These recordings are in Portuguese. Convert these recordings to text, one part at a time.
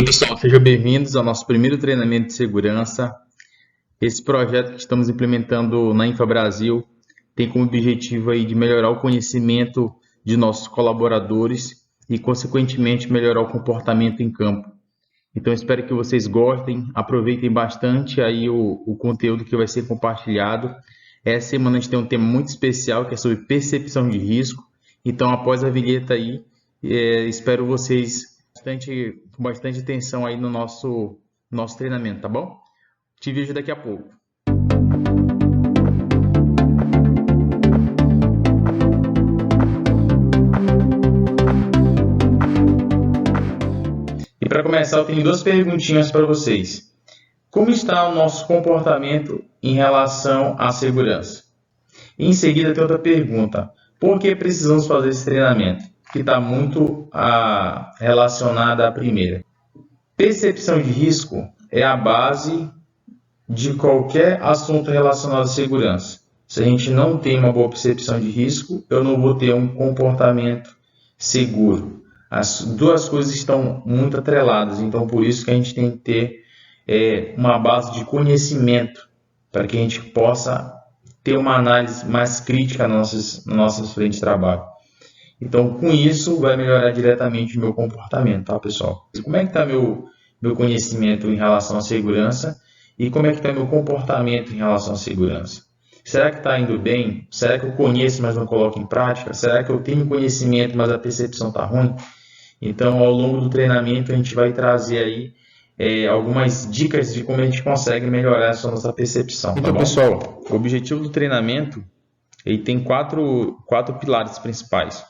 Oi, pessoal, sejam bem-vindos ao nosso primeiro treinamento de segurança. Esse projeto que estamos implementando na InfraBrasil tem como objetivo aí de melhorar o conhecimento de nossos colaboradores e, consequentemente, melhorar o comportamento em campo. Então, espero que vocês gostem, aproveitem bastante aí o conteúdo que vai ser compartilhado. Essa semana a gente tem um tema muito especial que é sobre percepção de risco. Então, após a vinheta aí, espero vocês com bastante atenção aí no nosso treinamento, tá bom? Te vejo daqui a pouco. E para começar, eu tenho duas perguntinhas para vocês. Como está o nosso comportamento em relação à segurança? E em seguida tem outra pergunta. Por que precisamos fazer esse treinamento? Que está muito relacionada à primeira. Percepção de risco é a base de qualquer assunto relacionado à segurança. Se a gente não tem uma boa percepção de risco, eu não vou ter um comportamento seguro. As duas coisas estão muito atreladas, então por isso que a gente tem que ter uma base de conhecimento para que a gente possa ter uma análise mais crítica nas nossas frentes de trabalho. Então, com isso, vai melhorar diretamente o meu comportamento, tá, pessoal? Como é que está meu conhecimento em relação à segurança e como é que está meu comportamento em relação à segurança? Será que está indo bem? Será que eu conheço, mas não coloco em prática? Será que eu tenho conhecimento, mas a percepção está ruim? Então, ao longo do treinamento, a gente vai trazer aí algumas dicas de como a gente consegue melhorar essa nossa percepção. Então, pessoal, o objetivo do treinamento ele tem quatro pilares principais.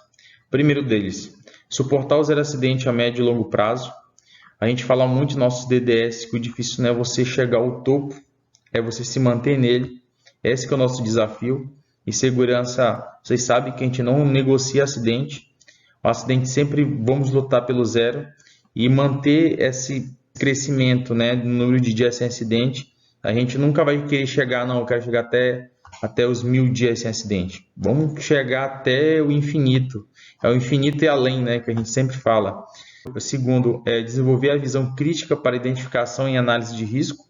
O primeiro deles, suportar o zero acidente a médio e longo prazo. A gente fala muito de nossos DDS, que o difícil não é você chegar ao topo, é você se manter nele. Esse que é o nosso desafio. E segurança, vocês sabem que a gente não negocia acidente. O acidente sempre vamos lutar pelo zero e manter esse crescimento, né, no número de dias sem acidente. A gente nunca vai querer chegar, não, eu quero chegar até os 1000 dias sem acidente. Vamos chegar até o infinito. É o infinito e além, né, que a gente sempre fala. O segundo é desenvolver a visão crítica para identificação e análise de risco.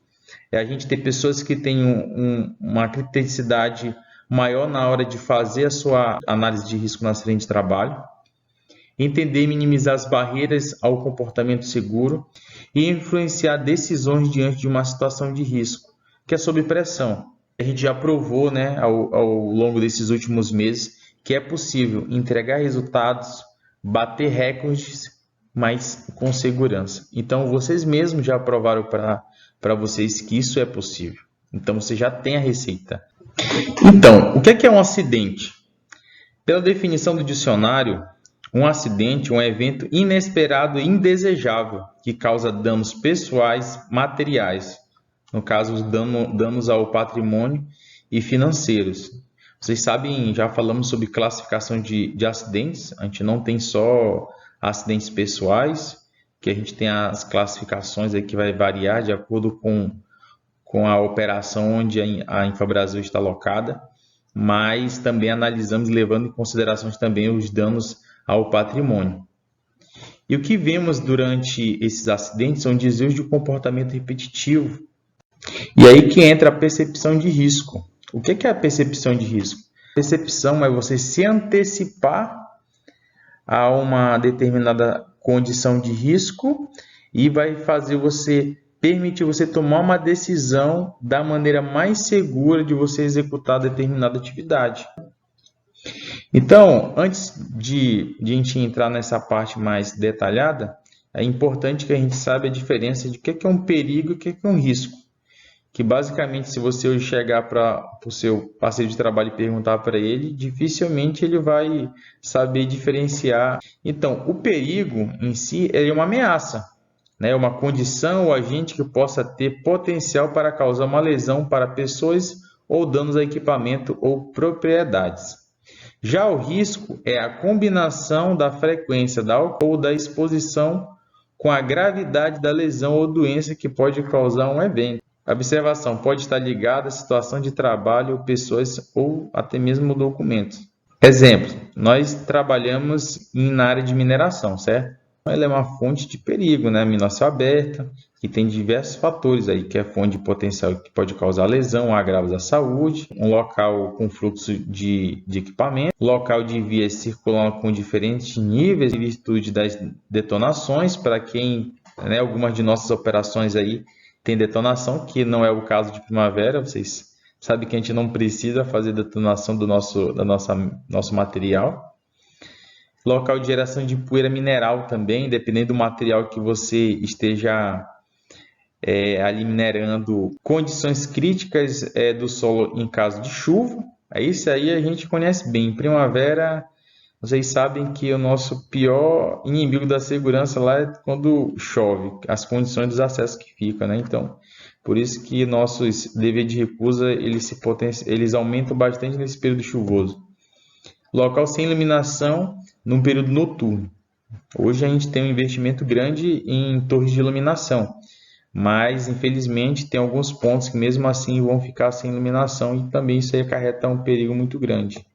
É a gente ter pessoas que têm uma criticidade maior na hora de fazer a sua análise de risco na frente de trabalho. Entender e minimizar as barreiras ao comportamento seguro e influenciar decisões diante de uma situação de risco, que é sob pressão. A gente já provou, né, ao longo desses últimos meses que é possível entregar resultados, bater recordes, mas com segurança. Então, vocês mesmos já provaram para vocês que isso é possível. Então, você já tem a receita. Então, o que é um acidente? Pela definição do dicionário, um acidente é um evento inesperado e indesejável que causa danos pessoais, materiais, no caso, os danos ao patrimônio e financeiros. Vocês sabem, já falamos sobre classificação de acidentes, a gente não tem só acidentes pessoais, que a gente tem as classificações aí que vai variar de acordo com a operação onde a InfraBrasil está alocada, mas também analisamos levando em consideração também os danos ao patrimônio. E o que vemos durante esses acidentes são desvios de comportamento repetitivo. E aí que entra a percepção de risco. O que é a percepção de risco? A percepção é você se antecipar a uma determinada condição de risco e vai permitir você tomar uma decisão da maneira mais segura de você executar determinada atividade. Então, antes de a gente entrar nessa parte mais detalhada, é importante que a gente saiba a diferença de o que é um perigo e o que é um risco. Que basicamente, se você hoje chegar para o seu parceiro de trabalho e perguntar para ele, dificilmente ele vai saber diferenciar. Então, o perigo em si é uma ameaça, né? Uma condição ou agente que possa ter potencial para causar uma lesão para pessoas ou danos a equipamento ou propriedades. Já o risco é a combinação da frequência ou da exposição com a gravidade da lesão ou doença que pode causar um evento. A observação pode estar ligada à situação de trabalho, pessoas ou até mesmo documentos. Exemplo, nós trabalhamos na área de mineração, certo? ela é uma fonte de perigo, né? Mina a céu aberta, que tem diversos fatores aí, que é fonte de potencial que pode causar lesão, agravos à saúde, um local com fluxo de equipamento, local de vias circulando com diferentes níveis em virtude das detonações, para quem, né, algumas de nossas operações aí tem detonação, que não é o caso de Primavera, vocês sabem que a gente não precisa fazer detonação do nosso material. Local de geração de poeira mineral também, dependendo do material que você esteja ali minerando. Condições críticas do solo em caso de chuva. Isso aí a gente conhece bem. Em primavera, vocês sabem que o nosso pior inimigo da segurança lá é quando chove, as condições dos acessos que ficam, né? Então, por isso que nossos deveres de recusa eles aumentam bastante nesse período chuvoso. Local sem iluminação num período noturno. Hoje a gente tem um investimento grande em torres de iluminação, mas infelizmente tem alguns pontos que mesmo assim vão ficar sem iluminação e também isso aí acarreta um perigo muito grande.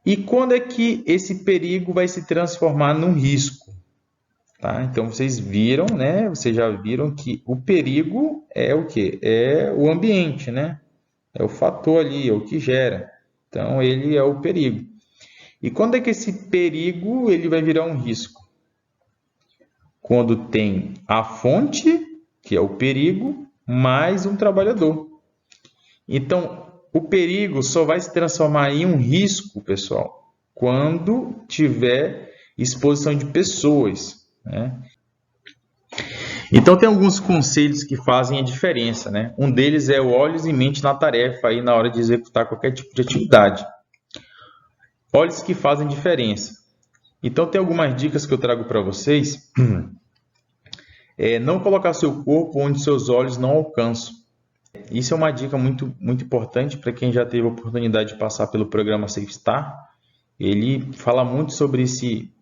E quando é que esse perigo vai se transformar num risco? Tá? Então vocês viram, né? Vocês já viram que o perigo é o quê? É o ambiente, né? É o fator ali, é o que gera. Então ele é o perigo. E quando é que esse perigo ele vai virar um risco? Quando tem a fonte, que é o perigo, mais um trabalhador. Então, o perigo só vai se transformar em um risco, pessoal, quando tiver exposição de pessoas, né? Então, tem alguns conselhos que fazem a diferença, né? Um deles é o olhos e mente na tarefa aí na hora de executar qualquer tipo de atividade. Olhos que fazem diferença. Então, tem algumas dicas que eu trago para vocês. Não colocar seu corpo onde seus olhos não alcançam. Isso é uma dica muito, muito importante para quem já teve a oportunidade de passar pelo programa SafeStar. Ele fala muito sobre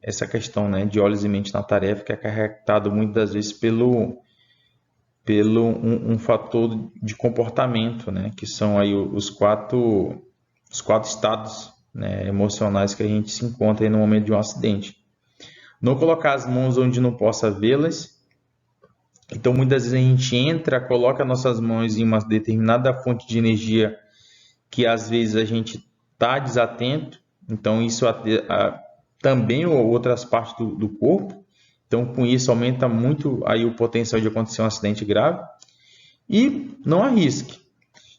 essa questão, né, de olhos e mente na tarefa, que é acarretado muitas das vezes pelo um fator de comportamento, né, que são aí os quatro estados, né, emocionais que a gente se encontra aí no momento de um acidente. Não colocar as mãos onde não possa vê-las. Então, muitas vezes a gente entra, coloca nossas mãos em uma determinada fonte de energia que às vezes a gente está desatento. Então, isso também outras partes do corpo. Então, com isso, aumenta muito aí o potencial de acontecer um acidente grave. E não arrisque.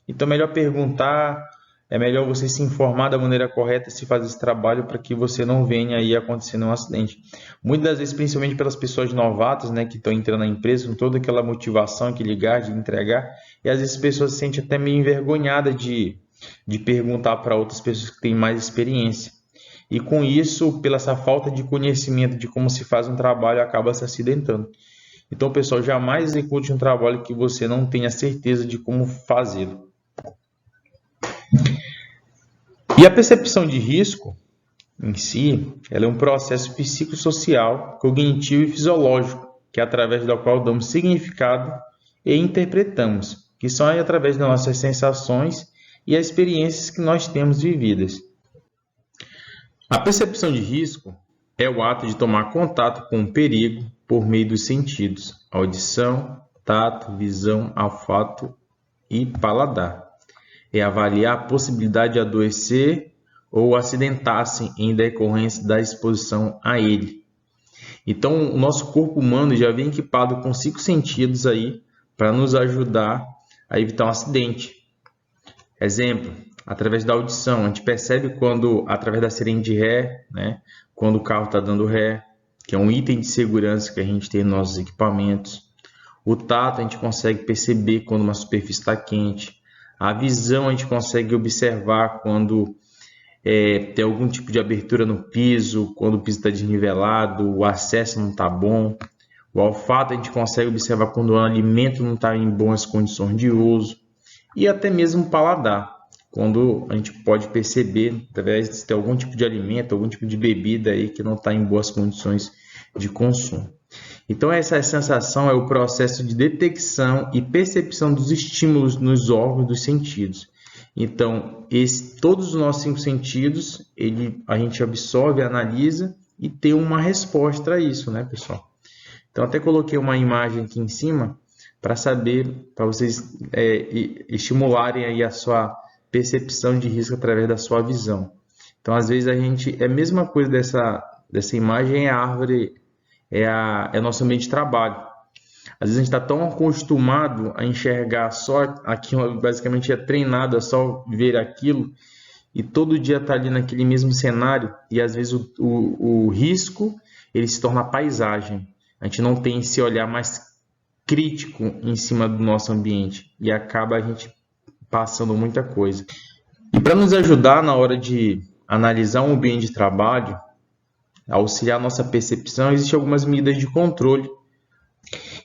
Então, é melhor perguntar, é melhor você se informar da maneira correta e se fazer esse trabalho para que você não venha aí acontecer um acidente. Muitas das vezes, principalmente pelas pessoas novatas, né, que estão entrando na empresa com toda aquela motivação, aquele gás de entregar, e às vezes as pessoas se sentem até meio envergonhadas de perguntar para outras pessoas que têm mais experiência. E com isso, pela essa falta de conhecimento de como se faz um trabalho, acaba se acidentando. Então, pessoal, jamais execute um trabalho que você não tenha certeza de como fazê-lo. E a percepção de risco, em si, ela é um processo psicossocial, cognitivo e fisiológico, que é através do qual damos significado e interpretamos, que são aí através das nossas sensações e as experiências que nós temos vividas. A percepção de risco é o ato de tomar contato com o perigo por meio dos sentidos, audição, tato, visão, olfato e paladar. É avaliar a possibilidade de adoecer ou acidentar-se em decorrência da exposição a ele. Então, o nosso corpo humano já vem equipado com 5 sentidos aí para nos ajudar a evitar um acidente. Exemplo, através da audição, a gente percebe quando, através da sirene de ré, né, quando o carro está dando ré, que é um item de segurança que a gente tem nos nossos equipamentos. O tato, a gente consegue perceber quando uma superfície está quente. A visão, a gente consegue observar quando tem algum tipo de abertura no piso, quando o piso está desnivelado, o acesso não está bom. O olfato, a gente consegue observar quando o alimento não está em boas condições de uso. E até mesmo o paladar, quando a gente pode perceber, através de ter algum tipo de alimento, algum tipo de bebida aí que não está em boas condições de consumo. Então, essa sensação é o processo de detecção e percepção dos estímulos nos órgãos dos sentidos. Então, todos os nossos 5 sentidos, a gente absorve, analisa e ter uma resposta a isso, né, pessoal? Então, até coloquei uma imagem aqui em cima para saber, para vocês estimularem aí a sua percepção de risco através da sua visão. Então, às vezes é a mesma coisa dessa imagem, é a árvore, é nosso ambiente de trabalho. Às vezes a gente está tão acostumado a enxergar só aquilo, basicamente é treinado a só ver aquilo, e todo dia está ali naquele mesmo cenário, e às vezes o risco ele se torna paisagem. A gente não tem esse olhar mais crítico em cima do nosso ambiente, e acaba a gente passando muita coisa. E para nos ajudar na hora de analisar um ambiente de trabalho, auxiliar a nossa percepção, existem algumas medidas de controle.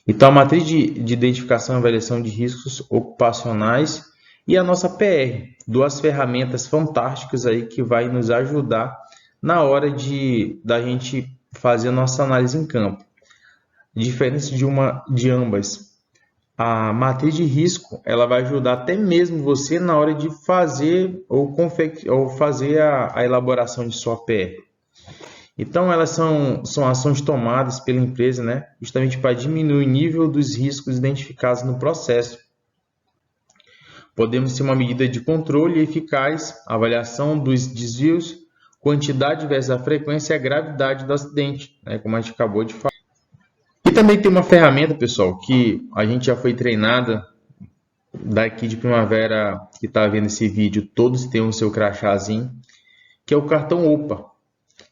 Então, a matriz de identificação e avaliação de riscos ocupacionais e a nossa PR, duas ferramentas fantásticas aí que vai nos ajudar na hora da gente fazer a nossa análise em campo. Diferença de ambas, a matriz de risco ela vai ajudar até mesmo você na hora de fazer ou fazer a elaboração de sua PR. Então, elas são ações tomadas pela empresa, né, justamente para diminuir o nível dos riscos identificados no processo. Podemos ter uma medida de controle eficaz, avaliação dos desvios, quantidade versus a frequência e a gravidade do acidente, né, como a gente acabou de falar. E também tem uma ferramenta, pessoal, que a gente já foi treinada daqui de Primavera, que está vendo esse vídeo, todos têm o seu crachazinho, que é o cartão OPA,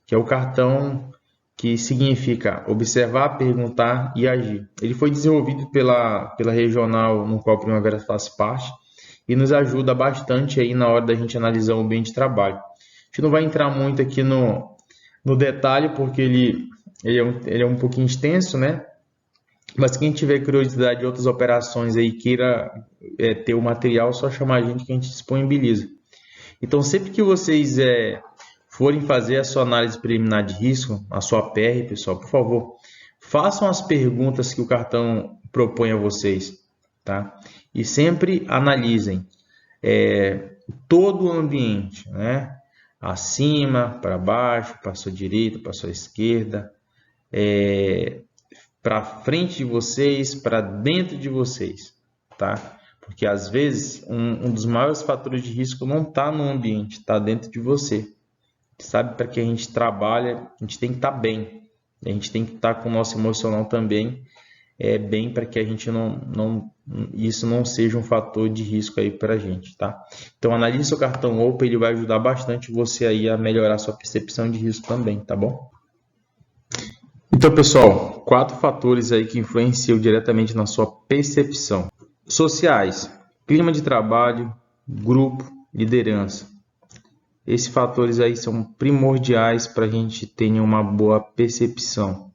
que é o cartão que significa observar, perguntar e agir. Ele foi desenvolvido pela regional no qual a Primavera faz parte e nos ajuda bastante aí na hora da gente analisar o ambiente de trabalho. A gente não vai entrar muito aqui no detalhe, porque ele é um pouquinho extenso, né? Mas quem tiver curiosidade de outras operações aí, queira ter o material, só chamar a gente que a gente disponibiliza. Então, sempre que vocês forem fazer a sua análise preliminar de risco, a sua PR, pessoal, por favor, façam as perguntas que o cartão propõe a vocês, tá? E sempre analisem todo o ambiente, né? Acima, para baixo, para a sua direita, para a sua esquerda, para frente de vocês, para dentro de vocês, tá? Porque às vezes um dos maiores fatores de risco não está no ambiente, está dentro de você. Sabe, para que a gente trabalha, a gente tem que estar bem, a gente tem que estar com o nosso emocional também bem, para que a gente isso não seja um fator de risco aí para a gente, tá? Então analise seu cartão OPA, ele vai ajudar bastante você aí a melhorar sua percepção de risco também, tá bom? Então, pessoal, 4 fatores aí que influenciam diretamente na sua percepção. Sociais, clima de trabalho, grupo, liderança. Esses fatores aí são primordiais para a gente ter uma boa percepção.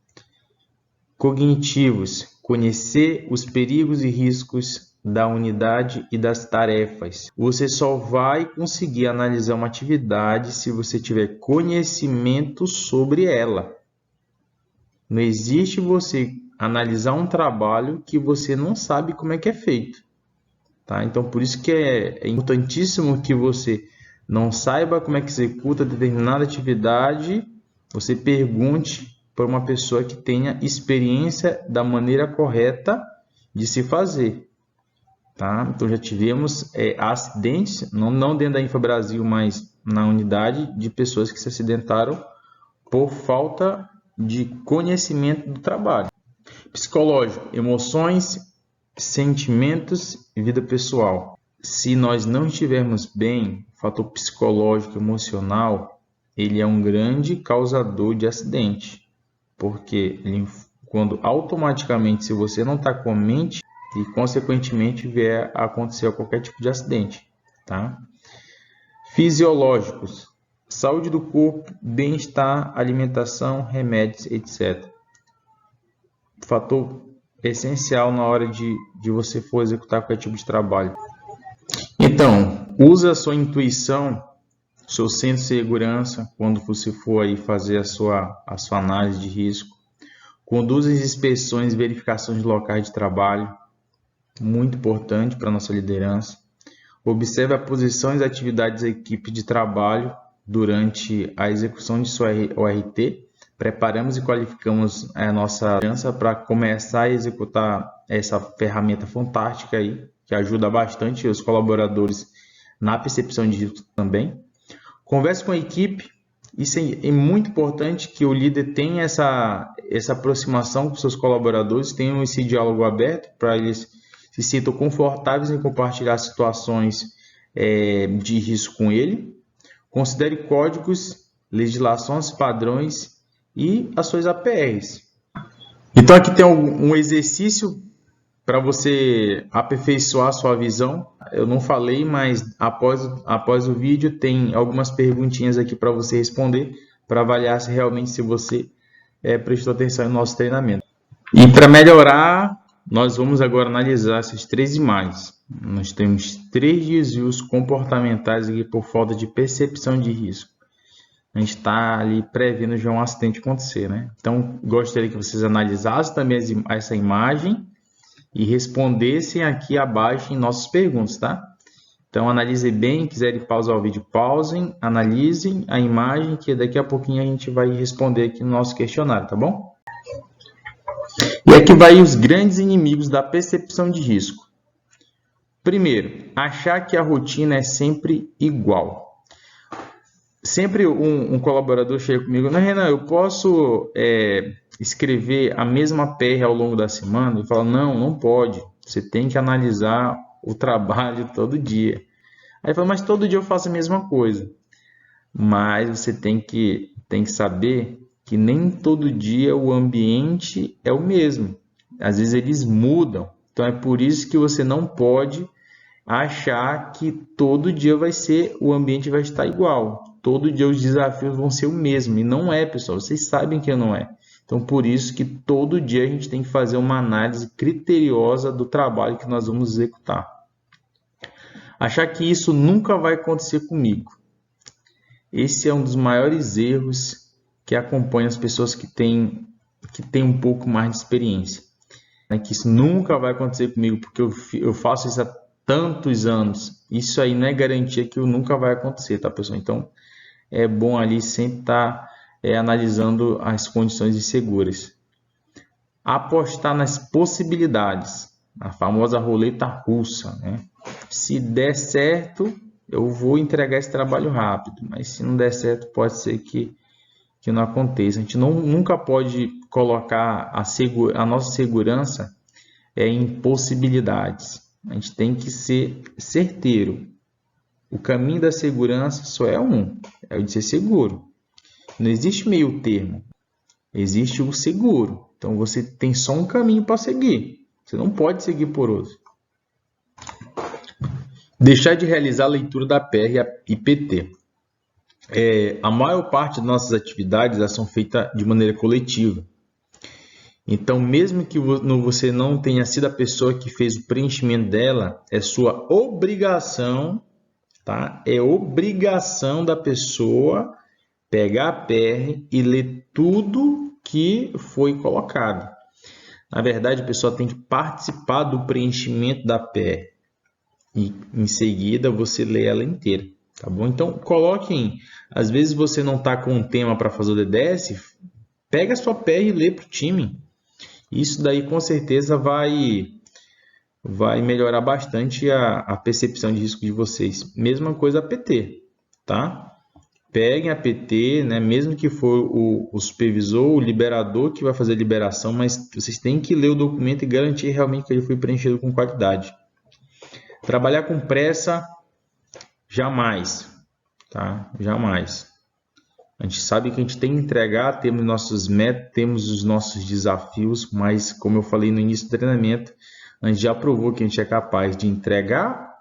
Cognitivos, conhecer os perigos e riscos da unidade e das tarefas. Você só vai conseguir analisar uma atividade se você tiver conhecimento sobre ela. Não existe você analisar um trabalho que você não sabe como é que é feito, tá? Então, por isso que é importantíssimo que você não saiba como é que executa determinada atividade, você pergunte para uma pessoa que tenha experiência da maneira correta de se fazer, tá? Então, já tivemos acidentes, não dentro da InfoBrasil, mas na unidade, de pessoas que se acidentaram por falta de conhecimento do trabalho. Psicológico, emoções, sentimentos e vida pessoal. Se nós não estivermos bem, o fator psicológico, emocional, ele é um grande causador de acidente, porque quando automaticamente, se você não está com a mente, e consequentemente vier a acontecer qualquer tipo de acidente, tá? Fisiológicos, saúde do corpo, bem-estar, alimentação, remédios, etc. Fator essencial na hora de você for executar qualquer tipo de trabalho. Então, usa a sua intuição, seu senso de segurança, quando você for aí fazer a sua análise de risco. Conduza as inspeções e verificações de locais de trabalho, muito importante para a nossa liderança. Observe a posição e as atividades da equipe de trabalho durante a execução de sua ORT, preparamos e qualificamos a nossa liderança para começar a executar essa ferramenta fantástica aí, que ajuda bastante os colaboradores na percepção de risco também. Converse com a equipe. Isso é muito importante, que o líder tenha essa aproximação com seus colaboradores, tenham esse diálogo aberto para eles se sintam confortáveis em compartilhar situações de risco com ele. Considere códigos, legislações, padrões e as suas APRs. Então aqui tem um exercício para você aperfeiçoar a sua visão. Eu não falei, mas após o vídeo tem algumas perguntinhas aqui para você responder, para avaliar se realmente se você prestou atenção no nosso treinamento. E para melhorar, nós vamos agora analisar essas 3 imagens. Nós temos 3 desvios comportamentais aqui por falta de percepção de risco. A gente está ali prevendo já um acidente acontecer, né? Então, gostaria que vocês analisassem também essa imagem e respondessem aqui abaixo em nossas perguntas, tá? Então, analisem bem, quiserem pausar o vídeo, pausem, analisem a imagem, que daqui a pouquinho a gente vai responder aqui no nosso questionário, tá bom? E aqui vai os grandes inimigos da percepção de risco. Primeiro, achar que a rotina é sempre igual. Sempre um colaborador chega comigo, não, Renan, eu posso escrever a mesma PR ao longo da semana? Eu falo, não pode. Você tem que analisar o trabalho todo dia. Aí fala, mas todo dia eu faço a mesma coisa. Mas você tem que saber que nem todo dia o ambiente é o mesmo. Às vezes eles mudam. Então é por isso que você não pode achar que todo dia o ambiente vai estar igual. Todo dia os desafios vão ser o mesmo. E não é, pessoal. Vocês sabem que não é. Então, por isso que todo dia a gente tem que fazer uma análise criteriosa do trabalho que nós vamos executar. Achar que isso nunca vai acontecer comigo. Esse é um dos maiores erros que acompanham as pessoas que têm um pouco mais de experiência. Que isso nunca vai acontecer comigo, porque eu faço isso há tantos anos. Isso aí não é garantia que nunca vai acontecer, tá, pessoal? Então, é bom ali sempre estar analisando as condições inseguras. Apostar nas possibilidades, a famosa roleta russa, né? Se der certo, eu vou entregar esse trabalho rápido, mas se não der certo, pode ser que não aconteça. A gente nunca pode colocar a nossa segurança em possibilidades. A gente tem que ser certeiro. O caminho da segurança só é o de ser seguro. Não existe meio termo, existe o seguro. Então você tem só um caminho para seguir, você não pode seguir por outro. Deixar de realizar a leitura da PR e PT. A maior parte das nossas atividades são feitas de maneira coletiva. Então, mesmo que você não tenha sido a pessoa que fez o preenchimento dela, é sua obrigação, tá? É obrigação da pessoa pegar a PR e ler tudo que foi colocado. Na verdade, a pessoa tem que participar do preenchimento da PR e em seguida você lê ela inteira, tá bom? Então, coloquem, às vezes você não está com um tema para fazer o DDS, pega a sua PR e lê para o time. Isso daí com certeza vai melhorar bastante a percepção de risco de vocês. Mesma coisa a PT, tá? Peguem a PT, né? Mesmo que for o supervisor, o liberador que vai fazer a liberação, mas vocês têm que ler o documento e garantir realmente que ele foi preenchido com qualidade. Trabalhar com pressa, jamais, tá? Jamais. A gente sabe que a gente tem que entregar, temos nossos métodos, temos os nossos desafios, mas como eu falei no início do treinamento, a gente já provou que a gente é capaz de entregar,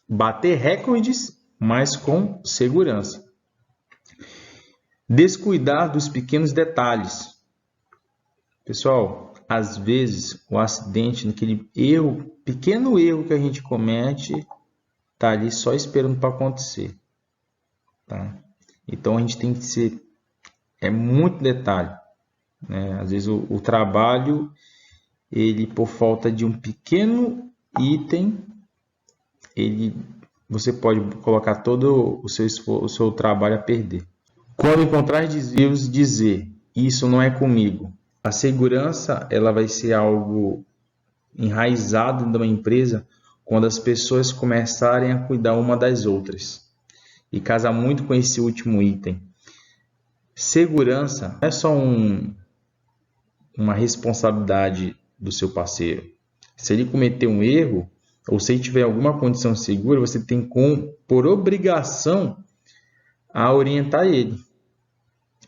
bater recordes, mas com segurança. Descuidar dos pequenos detalhes. Pessoal, às vezes o acidente, naquele pequeno erro que a gente comete, está ali só esperando para acontecer, tá? Então, a gente tem que ser muito detalhe, né? Às vezes, o trabalho, ele por falta de um pequeno item, você pode colocar todo o seu trabalho a perder. Quando encontrar desvios, dizer, isso não é comigo. A segurança ela vai ser algo enraizado dentro de uma empresa quando as pessoas começarem a cuidar uma das outras. E casa muito com esse último item. Segurança não é só uma responsabilidade do seu parceiro. Se ele cometer um erro, ou se ele tiver alguma condição segura, você tem por obrigação a orientar ele.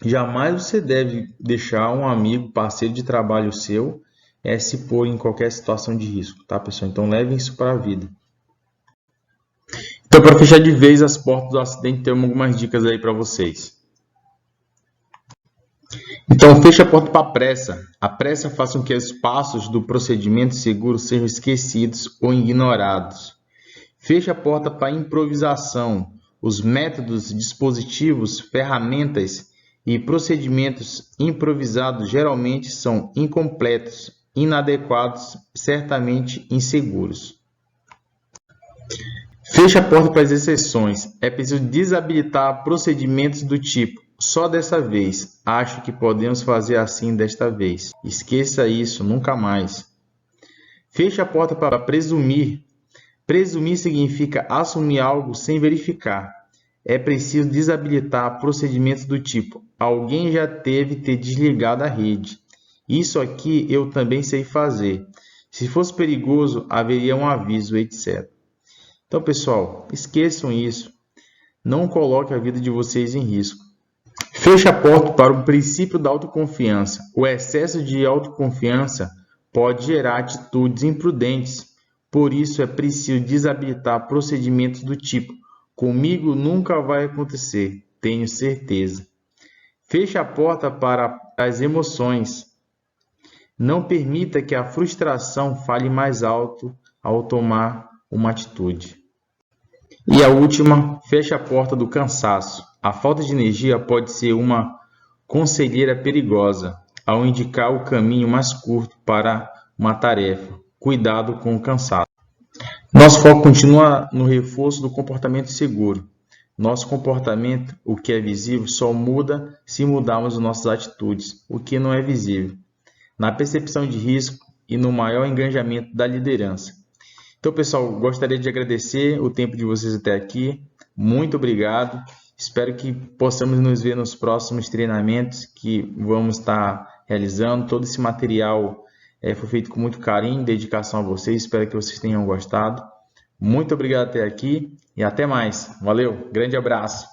Jamais você deve deixar um amigo, parceiro de trabalho seu, se pôr em qualquer situação de risco, tá, pessoal? Então, levem isso para a vida. Então, para fechar de vez as portas do acidente, temos algumas dicas aí para vocês. Então, feche a porta para a pressa. A pressa faz com que os passos do procedimento seguro sejam esquecidos ou ignorados. Feche a porta para a improvisação. Os métodos, dispositivos, ferramentas e procedimentos improvisados geralmente são incompletos, inadequados, certamente inseguros. Feche a porta para as exceções. É preciso desabilitar procedimentos do tipo: só dessa vez, acho que podemos fazer assim desta vez. Esqueça isso, nunca mais. Feche a porta para presumir. Presumir significa assumir algo sem verificar. É preciso desabilitar procedimentos do tipo: alguém já teve ter desligado a rede. Isso aqui eu também sei fazer. Se fosse perigoso, haveria um aviso, etc. Então, pessoal, esqueçam isso. Não coloque a vida de vocês em risco. Feche a porta para o princípio da autoconfiança. O excesso de autoconfiança pode gerar atitudes imprudentes. Por isso, é preciso desabilitar procedimentos do tipo: comigo nunca vai acontecer, tenho certeza. Feche a porta para as emoções. Não permita que a frustração fale mais alto ao tomar uma atitude. E a última, feche a porta do cansaço. A falta de energia pode ser uma conselheira perigosa ao indicar o caminho mais curto para uma tarefa. Cuidado com o cansaço. Nosso foco continua no reforço do comportamento seguro. Nosso comportamento, o que é visível, só muda se mudarmos nossas atitudes, o que não é visível, na percepção de risco e no maior engajamento da liderança. Então, pessoal, gostaria de agradecer o tempo de vocês até aqui. Muito obrigado. Espero que possamos nos ver nos próximos treinamentos que vamos estar realizando. Todo esse material foi feito com muito carinho e dedicação a vocês. Espero que vocês tenham gostado. Muito obrigado até aqui e até mais. Valeu, grande abraço.